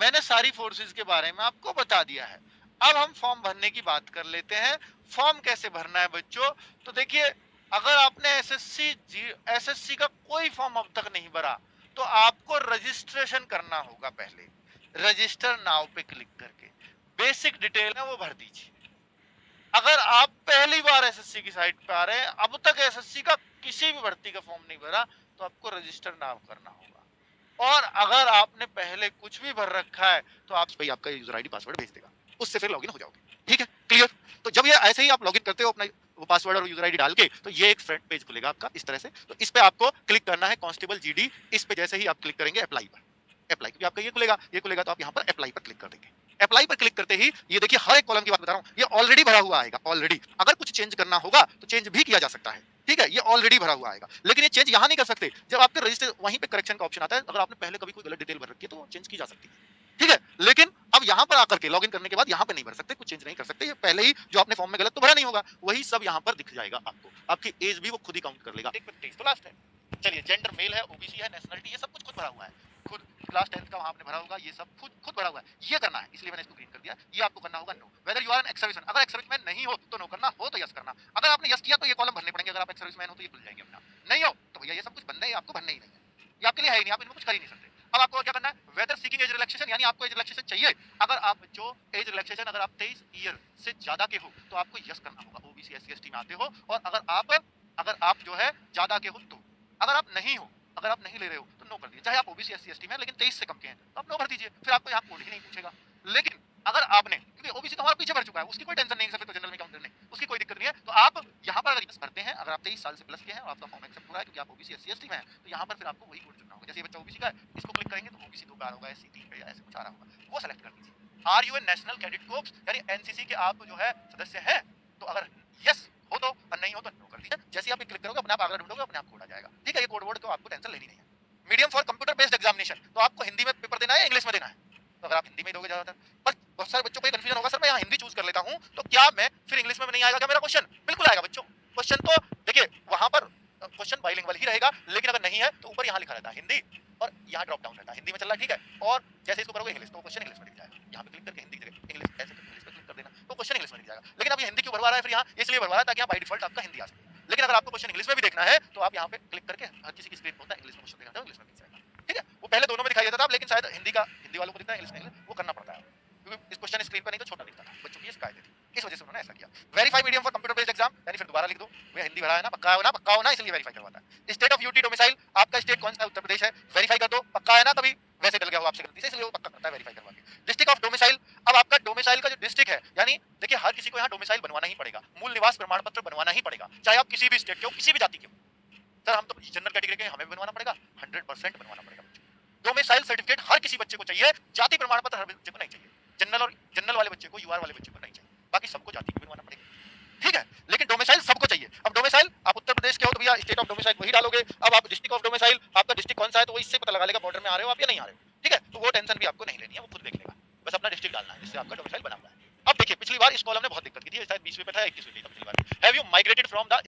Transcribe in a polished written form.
मैंने सारी फोर्सेस के बारे में आपको बता दिया है। अब हम फॉर्म भरने की बात कर लेते हैं। फॉर्म कैसे भरना है बच्चों? तो देखिए, अगर आपने एसएससी का कोई फॉर्म अब तक नहीं भरा तो आपको रजिस्ट्रेशन करना होगा। पहले रजिस्टर नाउ पे क्लिक करके बेसिक डिटेल है वो भर दीजिए। अगर आप पहली बार एसएससी की साइट पे आ रहे हैं, अब तक एसएससी का किसी भी भर्ती का फॉर्म नहीं भरा, तो आपको रजिस्टर नाउ करना होगा। और अगर आपने पहले कुछ भी भर रखा है तो आप भाई आपका यूजर आईडी पासवर्ड भेज देगा, उससे फिर लॉगिन हो जाओगे। ठीक है, क्लियर? तो जब ये ऐसे ही आप लॉगिन करते हो अपना वो पासवर्ड और यूजर आईडी डाल के, तो ये एक फ्रंट पेज खुलेगा आपका इस तरह से। तो इस पे आपको क्लिक करना है कांस्टेबल जीडी। इस पे जैसे ही आप क्लिक करेंगे अप्लाई पर, अप्लाई क्योंकि आपका ये खुलेगा तो आप यहाँ पर अप्लाई पर क्लिक कर देंगे। अप्लाई पर क्लिक करते ही ये देखिए हर एक कॉलम की बात बता रहा हूँ, ये ऑलरेडी भरा हुआ आएगा। ऑलरेडी अगर कुछ चेंज करना होगा तो चेंज भी किया जा सकता है। ठीक है, ये ऑलरेडी भरा हुआ आएगा, लेकिन ये चेंज यहाँ नहीं कर सकते। जब आपके रजिस्टर वहीं पे करेक्शन का ऑप्शन आता है, अगर आपने पहले कभी कोई गलत डिटेल भर रखी है तो चेंज की जा सकती है। ठीक है, लेकिन अब यहाँ पर आकर के लॉगिन करने के बाद यहाँ पे नहीं भर सकते, कुछ चेंज नहीं कर सकते। ये पहले ही जो आपने फॉर्म में गलत तो भरा नहीं होगा, वही सब यहाँ पर दिख जाएगा आपको। आपकी एज भी वो खुद ही काउंट कर लेगा। तो लास्ट है, चलिए जेंडर मेल है, ओबीसी है, नेशनलिटी, ये सब कुछ खुद भरा हुआ है। खुद क्लास 10th का वहां आपने भरा होगा, ये सब खुद भरा हुआ है। ये करना है, इसलिए मैंने इसको ग्रीन कर दिया। ये आपको करना होगा know. Whether you are an ex serviceman, अगर एक्स सर्विसमैन नहीं हो तो नो करना, हो तो यस करना। अगर आपने यस किया तो ये कॉलम भरने पड़ेंगे। अगर आप एक्स सर्विसमैन हो तो ये खुल जाएंगे अपना, नहीं हो तो भैया ये सब कुछ बंद है, आपको भरने ही नहीं है। ये आपके लिए है ही नहीं, आप इनको कुछ कर ही नहीं सकते। अब आपको क्या करना है, वेदर सीकिंग एज रिलैक्सेशन, यानी आपको एज रिलैक्सेशन चाहिए। अगर आप जो एज रिलैक्सेशन अगर आप 23 ईयर से ज्यादा के हो तो आपको यस करना होगा, ओबीसी एससी एसटी में आते हो। और अगर आप जो है ज्यादा के हो तो, अगर आप नहीं हो, अगर आप नहीं ले रहे हो तो नो कर दीजिए। चाहे आप ओबीसी एससी एसटी में, लेकिन 23 से कम के हैं तो आप नो भर दीजिए, फिर आपको यहाँ कोड ही नहीं पूछेगा। लेकिन अगर आपने, क्योंकि ओबीसी तो हमारा पीछे भर चुका है, उसकी कोई टेंशन नहीं है, फिर तो जनरल में काउंट करने उसकी कोई दिक्कत नहीं है। तो आप यहाँ पर अगर यस भरते हैं, अगर आप 23 साल से प्लस के हैं और आपका फॉर्म एक्सेप्ट हो रहा है क्योंकि आप ओबीसी एससी एसटी में हैं, तो यहाँ पर फिर आपको वही कोड चुनना होगा। जैसे ये बच्चा ओबीसी का है, इसको क्लिक करेंगे तो ओबीसी 2 का होगा, एससी 3 का या ऐसे कुछ आ रहा होगा, वो सेलेक्ट कर दीजिए। Are you a national cadet corps, यानी एनसीसी के आप जो है सदस्य हैं? तो अगर यस हो तो, और नहीं हो तो नो कर दीजिए। जैसे आप क्लिक करोगे अपने आप आगे ढूंढोगे, अपने आप कोड आ जाएगा। ठीक है, ये कोड वर्ड को आपको टेंशन लेनी नहीं है। Medium for computer based examination, तो आपको हिंदी में पेपर देना है, इंग्लिश में देना है? तो अगर आप हिंदी में दोगे ज्यादातर, पर बहुत सारे बच्चों को ये कंफ्यूजन होगा, सर मैं यहाँ हिंदी चूज कर लेता हूँ तो क्या मैं फिर इंग्लिश में नहीं आएगा क्या मेरा क्वेश्चन? बिल्कुल आएगा बच्चों। क्वेश्चन तो देखिए वहां पर क्वेश्चन बाइलिंगुअल ही रहेगा, लेकिन अगर नहीं है तो ऊपर यहाँ लिखा रहता है हिंदी और यहाँ ड्रॉप डाउन रहता है हिंदी में चल रहा है। ठीक है, और जैसे इसको करोगे इंग्लिश तो क्वेश्चन इंग्लिश में दिख जाएगा। यहाँ पे क्लिक करके हिंदी की जगह इंग्लिश, ऐसे इंग्लिश पे क्लिक कर देना तो क्वेश्चन इंग्लिश में दिख जाएगा। लेकिन अब ये हिंदी क्यों भरवा रहा है फिर यहाँ? इसलिए भरवा रहा है ताकि यहाँ बाय डिफॉल्ट आपका हिंदी आ सके। लेकिन अगर आपको क्वेश्चन इंग्लिश में भी देखना है तो आप यहाँ पे क्लिक करके, हर किसी की स्क्रीन होता है इंग्लिश में क्वेश्चन देखना है, इंग्लिश में दिख जाएगा। ठीक है, वो पहले दोनों में दिखाई देता था, लेकिन शायद हिंदी वालों को दिखता है, इंग्लिश में वो करना पड़ता है क्योंकि इस क्वेश्चन स्क्रीन पर नहीं तो छोटा दिखता था, बच्चों की ये शिकायत थी, इस वजह से उन्होंने ऐसा किया। Verify medium for computer based exam, यानी फिर दोबारा लिख दो, वे हिंदी भरा है ना, पक्का है ना, पक्का हो ना, इसलिए वेरीफाई करवाता है। स्टेट ऑफ यूटी डोमिसाइल, आपका स्टेट कौन सा? उत्तर प्रदेश है, वेरीफाई कर दो, पक्का है ना, कभी वैसे डल गया हो आपसे गलती से, इसलिए वो पक्का करता है वेरीफाई करवा के। डिस्ट्रिक्ट ऑफ डोमिसाइल, अब आपका डोमिसाइल का जो डिस्ट्रिक्ट है, यानी देखिए हर किसी को यहाँ डोमिसाइल बनवाना ही पड़ेगा, मूल निवास प्रमाण पत्र बनवाना ही पड़ेगा, चाहे आप किसी भी स्टेट के हो, किसी भी जाति के हो। सर हम तो जनरल कैटेगरी के, हमें भी बनवाना पड़ेगा, 100% बनवाना पड़ेगा बच्चों। डोमिसाइल सर्टिफिकेट हर किसी बच्चे को चाहिए, जाति प्रमाण पत्र हर बच्चे को नहीं चाहिए। जनरल वाले बच्चे को, यूआर वाले बच्चे को नहीं चाहिए, बाकी सबको जाति को बनवाना पड़ेगा। ठीक है, लेकिन डोमिसाइल सबको चाहिए। अब डोमिसाइल आप उत्तर प्रदेश के हो तो भैया स्टेट ऑफ डोमिसाइल वही डालोगे। अब आप डिस्ट्रिक्ट ऑफ डोमिसाइल, आपका डिस्ट्रिक्ट कौन सा है तो वो इससे पता लगा लेगा बॉर्डर में आ रहे हो आप या नहीं आ रहे हो। ठीक है, तो वो टेंशन भी आपको नहीं लेनी है, वो खुद देख लेगा, बस अपना डिस्ट्रिक्ट डालना है जिससे आपका डोमिसाइल बना हुआ है। अब देखिए पिछली बार इस कॉलम ने बहुत दिक्कत की थी, शायद 20वें पे था, 21वें पे था पिछली बार। Have you migrated from the